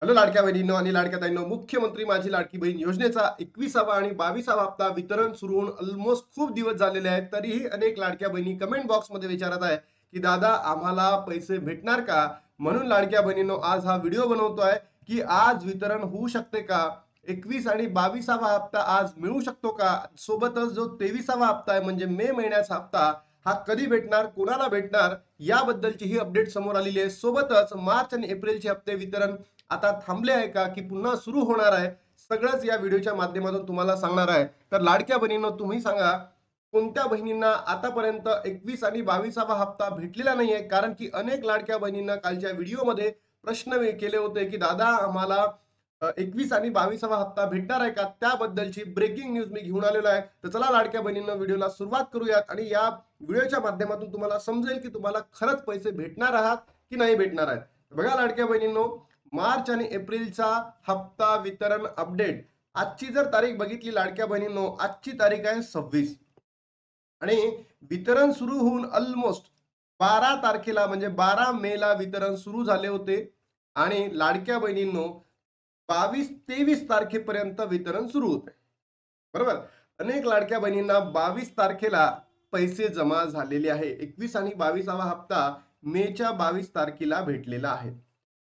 Hello लाडक्या बहिणींनो आणि लाडक्या ताईंनो, मुख्यमंत्री माझी लाडकी बहीण योजनेचा 21वा आणि 22वा हप्ता वितरण सुरू होऊन ऑलमोस्ट खूप दिवस झालेले आहेत. तरीही अनेक लाडक्या बहिणी कमेंट बॉक्समध्ये विचारत आहे की दादा आम्हाला पैसे भेटणार का? म्हणून लाडक्या बहिणींनो, आज हा व्हिडिओ बनवतोय की आज वितरण होऊ शकते का? 21 आणि 22वा हप्ता आज मिळू शकतो का? सोबतच जो 23वा हप्ता आहे म्हणजे मे महिन्याचा हप्ता, हा कधी भेटणार, कोणाला भेटणार, याबद्दलची ही अपडेट समोर आलेली आहे. सोबतच मार्च आणि एप्रिलचे हप्ते वितरण आता थांबले आहे का की पुन्हा सुरू होणार आहे, सगळंच या व्हिडिओच्या माध्यमातून तुम्हाला सांगणार आहे. तर लाडक्या बहिणींनो, तुम्ही सांगा कोणत्या बहिणींना आतापर्यंत 21 आणि 22वा हप्ता भेटलेला नाहीये? कारण की अनेक लाडक्या बहिणींना कालच्या व्हिडिओमध्ये प्रश्न केले होते की दादा आम्हाला 21 आणि 22वा हप्ता भेटणार आहे का? त्याबद्दलची ब्रेकिंग न्यूज मी घेऊन आलेलो आहे. तर चला लाडक्या बहिणींनो, व्हिडिओला सुरुवात करूयात आणि या व्हिडिओच्या माध्यमातून तुम्हाला समजेल की तुम्हाला खरंच पैसे भेटणार आहात की नाही भेटणार आहेत. बघा लाडक्या बहिणींनो, मार्च आणि एप्रिलचा हप्ता वितरण अपडेट. आजची जर तारीख बघितली लाडक्या बहिणींनो, आजची तारीख आहे 26 आणि वितरण सुरू होऊन ऑलमोस्ट 12 तारखेला म्हणजे 12 मे ला वितरण सुरू झाले होते आणि लाडक्या बहिणींनो 22-23 तारखेपर्यंत वितरण सुरू होते. बरोबर. अनेक लाडक्या बहिणींना 22 तारखेला पैसे जमा झालेले आहे. 21 आणि 22वा हप्ता मेच्या 22 तारखेला भेटलेला आहे.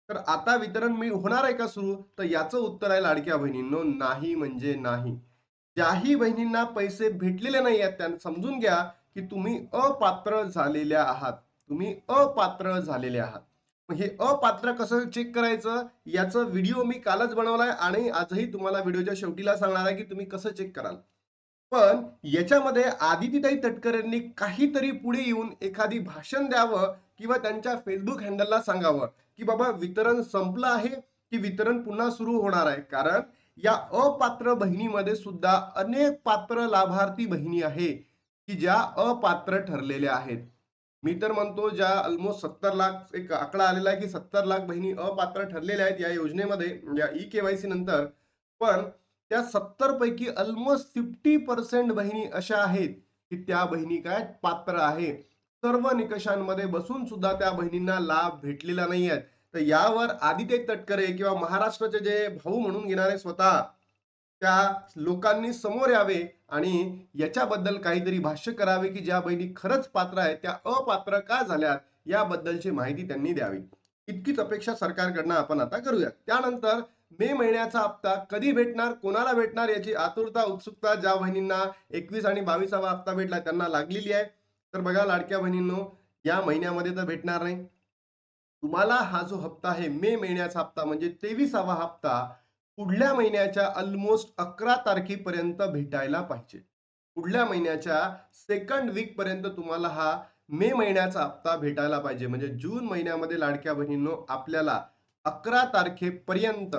तर आता वितरण मी होणार आहे का सुरू? तर याचं उत्तर आहे लाडक्या बहिणींनो, नाही म्हणजे नाही. ज्याही बहिणींना पैसे भेटलेले नाही आहेत त्यांना समजून घ्या की तुम्ही अपात्र झालेल्या आहात. तुम्ही अपात्र झालेले आहात. मग हे अपात्र कसं चेक करायचं, याचा व्हिडिओ मी कालच बनवलाय आणि आजही तुम्हाला व्हिडिओच्या शेवटीला सांगणार आहे की तुम्ही कसं चेक कराल. पण याच्यामध्ये आदितीताई तटकरेंनी काहीतरी पुढे येऊन एखादी भाषण द्यावं किंवा त्यांच्या फेसबुक हँडलला सांगावं की बाबा वितरण संपलं आहे की वितरण पुन्हा सुरू होणार आहे. कारण या अपात्र बहिणीमध्ये सुद्धा अनेक पात्र लाभार्थी बहिणी आहे की ज्या अपात्र ठरलेल्या आहेत. मी तर म्हणतो ज्या ऑलमोस्ट 70 लाख एक आकडा आलेला आहे की 70 लाख बहिणी अपात्र ठरलेल्या आहेत या योजनेमध्ये, या ई केवायसी नंतर. पण त्या 70 पैकी ऑलमोस्ट 50% बहिणी अशा आहेत की त्या बहिणी काय पात्र आहे. सर्व निकषांमध्ये बसून सुद्धा त्या बहिणींना लाभ भेटलेला नाही आहे. तर यावर आदित्य तटकरे किंवा महाराष्ट्राचे जे भाऊ म्हणून घेणारे स्वतः, त्या लोकांनी समोर यावे आणि याच्याबद्दल काहीतरी भाष्य करावे की ज्या बहिणी खरंच पात्र आहेत त्या अपात्र का झाल्यात, याबद्दलची माहिती त्यांनी द्यावी. इतकीच अपेक्षा सरकारकडनं आपण आता करूया. त्यानंतर मे महिन्याचा हप्ता कधी भेटणार, कोणाला भेटणार, याची आतुरता उत्सुकता ज्या बहिणींना 21 आणि 22वा हप्ता भेटला त्यांना लागलेली आहे. तर बघा लाडक्या बहिणींनो, या महिन्यामध्ये तर भेटणार नाही. तुम्हाला हा जो हप्ता आहे मे महिन्याचा हप्ता म्हणजे 23वा हप्ता पुढल्या महिन्याच्या ऑलमोस्ट 11 तारखेपर्यंत भेटायला पाहिजे. पुढल्या महिन्याच्या सेकंड वीक पर्यंत तुम्हाला हा मे महिन्याचा हप्ता भेटायला पाहिजे. म्हणजे जून महिन्यामध्ये लाडक्या बहिणींनो आपल्याला 11 तारखेपर्यंत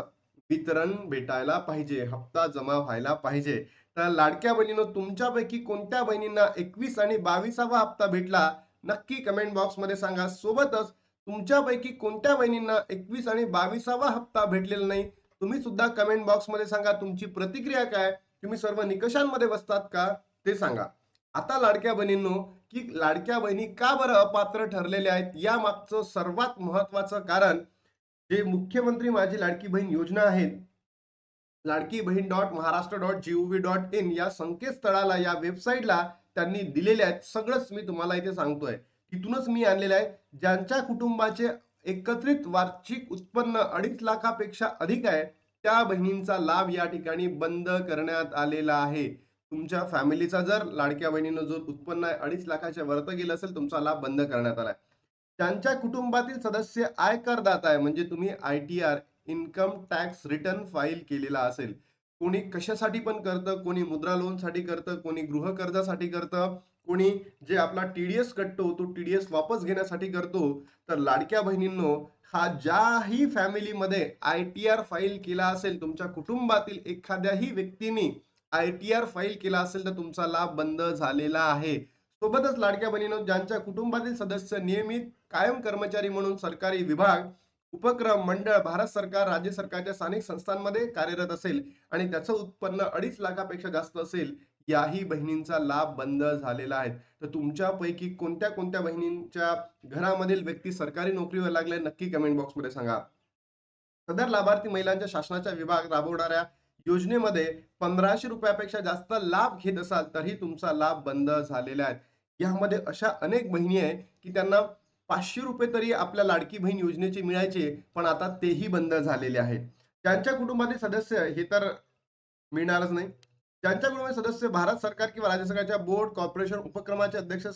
वितरण भेटायला पाहिजे, हप्ता जमा व्हायला पाहिजे. तर लाडक्या बहिणींनो, तुमच्यापैकी कोणत्या बहिणींना 21 आणि 22वा हप्ता भेटला, नक्की कमेंट बॉक्समध्ये सांगा. सोबतच तुमच्यापैकी कोणत्या बहिणींना 21 आणि 22वा हप्ता भेटलेला नाही, तुम्ही सुद्धा कमेंट बॉक्समध्ये सांगा. तुमची प्रतिक्रिया काय? तुम्ही सर्व निकषांमध्ये बसतात का? ते सांगा. आता लाडक्या बहिणींनो, की लाडक्या बहिणी का बरं अपात्र ठरलेल्या आहेत? या मागचं सर्वात महत्त्वाचं कारण, जे मुख्यमंत्री माझी लाडकी बहीण योजना आहे, लाडकी बहीण .महाराष्ट्र.gov.in या संकेतस्थळाला, या वेबसाईटला त्यांनी दिलेले आहेत. सगळंच मी तुम्हाला इथे सांगतोय. तिथूनच मी आणलेलं आहे. ज्यांच्या कुटुंबाचे एकत्रित वार्षिक उत्पन्न 2.5 लाखापेक्षा अधिक आहे, त्या बहिणींचा लाभ या ठिकाणी बंद करण्यात आलेला आहे. तुमच्या फॅमिलीचा जर लाडक्या बहिणीनं जो उत्पन्न आहे 2.5 लाखाच्या वरती गेलं असेल, तुमचा लाभ बंद करण्यात आलाय. त्यांच्या कुटुंबातील सदस्य आयकरदाता आहे म्हणजे तुम्ही ITR, income tax return file केलेला असेल. कोणी कशासाठी पण करतं, कोणी मुद्रा लोनसाठी करतं, कोणी गृह कर्जासाठी करतं, कोणी जे आपला TDS कटतो तो TDS वापस घेण्यासाठी करतो. तर लाडक्या बहिणींनो, हा ज्याही फॅमिलीमध्ये ITR फाईल केला असेल, तुमच्या कुटुंबातील एखाद्याही व्यक्तीने ITR फाईल केला असेल, तर तुमचा लाभ बंद झालेला आहे. सोबतच लाडक्या बहिणींनो, ज्यांच्या कुटुंबातील सदस्य नियमित कायम कर्मचारी म्हणून सरकारी विभाग, उपक्रम, मंडळ, भारत सरकार, राज्य सरकारच्या स्थानिक संस्थांमध्ये कार्यरत असेल आणि त्याचं उत्पन्न 2.5 लाखापेक्षा जास्त असेल, याही बहिणींचा लाभ बंद झालेला आहे. तर तुमच्यापैकी कोणत्या कोणत्या बहिणींच्या घरामधील व्यक्ती सरकारी नोकरीवर लागले, नक्की कमेंट बॉक्समध्ये सांगा. सदर लाभार्थी महिलांच्या शासनाच्या विभाग राबवणाऱ्या योजनेमध्ये 1500 रुपयापेक्षा जास्त लाभ घेत असाल तरी तुमचा लाभ बंद झालेला आहे. यामध्ये अशा अनेक बहिणी आहे की त्यांना 500 रुपये तरी आपल्या लाडकी बहीण योजनेचे मिळायचे, पण आता तेही बंद झालेले आहेत. ज्यांच्या कुटुंबातील सदस्य हे तर मिळणारच नाही. ज्यांच्या कुटुंबातील सदस्य भारत सरकार किंवा राज्य सरकारच्या बोर्ड, कॉर्पोरेशन, उपक्रमाचे अध्यक्ष,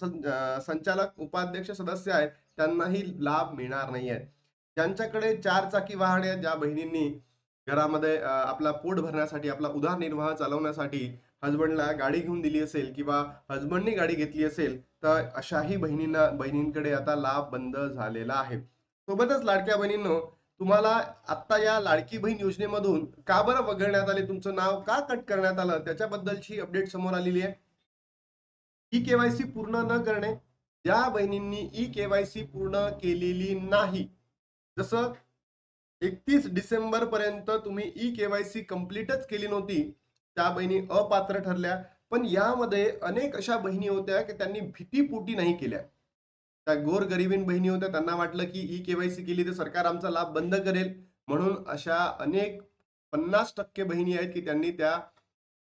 संचालक, उपाध्यक्ष सदस्य आहेत, त्यांनाही लाभ मिळणार नाही आहे. ज्यांच्याकडे 4 चाकी वाहन आहेत, ज्या बहिणींनी घरामध्ये आपला पोट भरण्यासाठी, आपला उदरनिर्वाह चालवण्यासाठी हसबंडला गाडी घेऊन दिली असेल किंवा हसबंडनी गाडी घेतली असेल, तर अशाही बहिणींकडे आता लाभ बंद झालेला आहे. सोबतच लाडक्या बहिणींनो, तुम्हाला आता या लाडकी बहीण योजनेमधून का बरं वगळण्यात आले, तुमचं नाव का कट करण्यात आलं, त्याच्याबद्दलची अपडेट समोर आलेली आहे. ई केवायसी पूर्ण न करणे, ज्या बहिणींनी ई केवायसी पूर्ण केलेली नाही, जसं 31 डिसेंबर पर्यंत तुम्ही ई केवायसी कंप्लीटच केली नव्हती, त्या बहिणी अपात्र ठरल्या. पण यामध्ये अनेक अशा बहिणी होत्या की त्यांनी भीतीपोटी नाही केल्या. त्या गोरगरिबीण बहिणी होत्या, त्यांना वाटलं की ई केवायसी केली तर सरकार आमचा लाभ बंद करेल, म्हणून अशा अनेक 50% बहिणी आहेत की त्यांनी त्या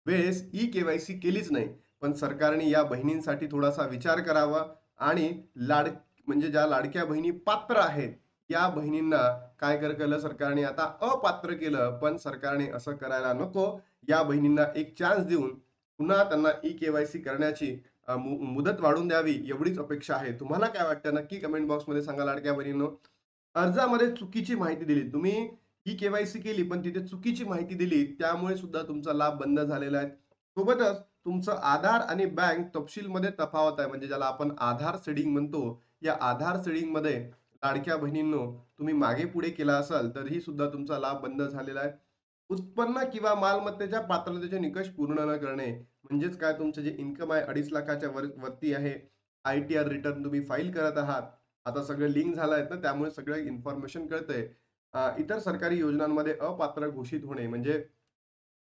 वेळेस ई केवायसी केलीच नाही. पण सरकारने या बहिणींसाठी थोडासा विचार करावा आणि लाड म्हणजे ज्या लाडक्या बहिणी पात्र आहेत, या बहिणींना काय केलं सरकारने, आता अपात्र केलं. पण सरकारने असं करायला नको. या बहिणींना एक चान्स देऊन पुन्हा त्यांना ई केवायसी करण्याची मुदत वाढवून द्यावी, एवढीच अपेक्षा आहे. तुम्हाला काय वाटतं नक्की कमेंट बॉक्समध्ये सांगा लाडक्या बहिणींनो. अर्जामध्ये चुकीची माहिती दिली तुम्ही, ई केवायसी केली पण तिथे चुकीची माहिती दिली, त्यामुळे सुद्धा तुमचा लाभ बंद झालेला आहे. सोबतच तुमचं आधार आणि बँक तपशीलमध्ये तफावत आहे, म्हणजे ज्याला आपण आधार सीडिंग म्हणतो. या आधार सीडिंग मध्ये लाडक्या बहिणींनो, तुम्ही मागे पुढे केला असाल तरीही सुद्धा तुमचा लाभ बंद झालेला आहे. उत्पन्न किंवा मालमत्तेच्या पात्रतेचे निकष पूर्ण न करणे, म्हणजेच काय, तुमचं जे इन्कम आहे 2.5 लाखाच्या वरती आहे, ITR रिटर्न तुम्ही फाईल करत आहात, आता सगळं लिंक झालं आहे ना, त्यामुळे सगळं इन्फॉर्मेशन कळतंय. इतर सरकारी योजनांमध्ये अपात्र घोषित होणे, म्हणजे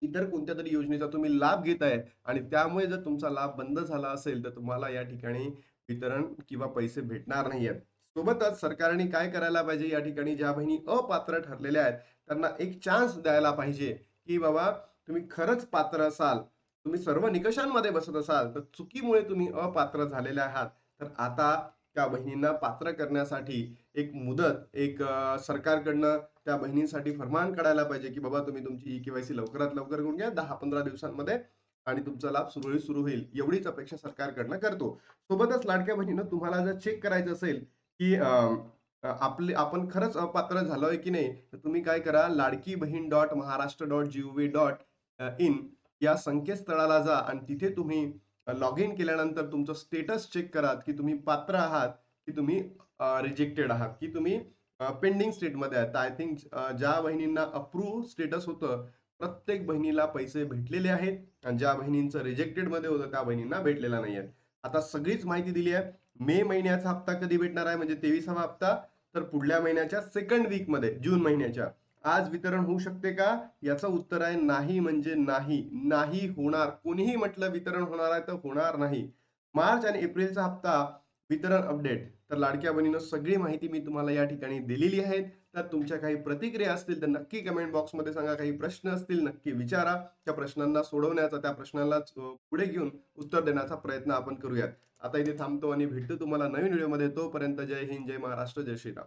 इतर कोणत्यातरी योजनेचा तुम्ही लाभ घेताय आणि त्यामुळे जर तुमचा लाभ बंद झाला असेल, तर तुम्हाला या ठिकाणी वितरण किंवा पैसे भेटणार नाहीयेत. सोबतच सरकारने काय करायला पाहिजे, या ठिकाणी ज्या बहिणी अपात्र ठरलेल्या आहेत, त्यांना एक चान्स द्यायला पाहिजे, की बाबा तुम्ही खरंच पात्र असाल, तुम्ही सर्व निकषांमध्ये बसत असाल, तर चुकीमुळे तुम्ही अपात्र झालेले आहात, तर आता त्या बहिणींना पात्र करण्यासाठी एक मुदत, एक सरकारकडनं त्या बहिणींसाठी फरमान काढायला पाहिजे, की बाबा तुम्ही तुमची ई केवायसी लवकरात लवकर करून घ्या 10-15 दिवसांमध्ये आणि तुमचा लाभ सुरळीत सुरू होईल. एवढीच अपेक्षा सरकारकडनं करतो. सोबतच लाडक्या बहिणीनं, तुम्हाला जर चेक करायचं असेल, की आपण खरंच अपात्र झालोय की नाही, तर तुम्ही काय करा, लाडकी बहीण .महाराष्ट्र.gov.in या संकेतस्थळाला जा आणि तिथे तुम्ही लॉग इन केल्यानंतर तुमचं स्टेटस चेक करा, की तुम्ही पात्र आहात, की तुम्ही रिजेक्टेड आहात, की तुम्ही पेंडिंग स्टेटमध्ये आहेत. आय थिंक ज्या बहिणींना अप्रूव्ह स्टेटस होतं, प्रत्येक बहिणीला पैसे भेटलेले आहेत आणि ज्या बहिणींचं रिजेक्टेड मध्ये होतं, त्या बहिणींना भेटलेला नाही आहे. आता सगळीच माहिती दिली आहे. मे महिन्याचा हप्ता कधी भेटणार आहे, म्हणजे 23वा हप्ता, तर पुढल्या महिन्याच्या सेकंड वीक मध्ये, जून महिन्याच्या. आज वितरण होऊ शकते का? याचं उत्तर आहे नाही, म्हणजे नाही, नाही होणार. कोणीही म्हटलं वितरण होणार आहे तर होणार नाही. मार्च आणि एप्रिलचा हप्ता वितरण अपडेट, तर लाडक्या बहिणीनं सगळी माहिती मी तुम्हाला या ठिकाणी दिलेली आहे. तर तुमच्या काही प्रतिक्रिया असतील तर नक्की कमेंट बॉक्समध्ये सांगा. काही प्रश्न असतील नक्की विचारा. त्या प्रश्नांना सोडवण्याचा, त्या प्रश्नांना पुढे घेऊन उत्तर देण्याचा प्रयत्न आपण करूयात. आता इथे थांबतो आणि भेटतो तुम्हाला नवीन व्हिडिओमध्ये. तोपर्यंत जय हिंद, जय महाराष्ट्र, जय श्रीराम.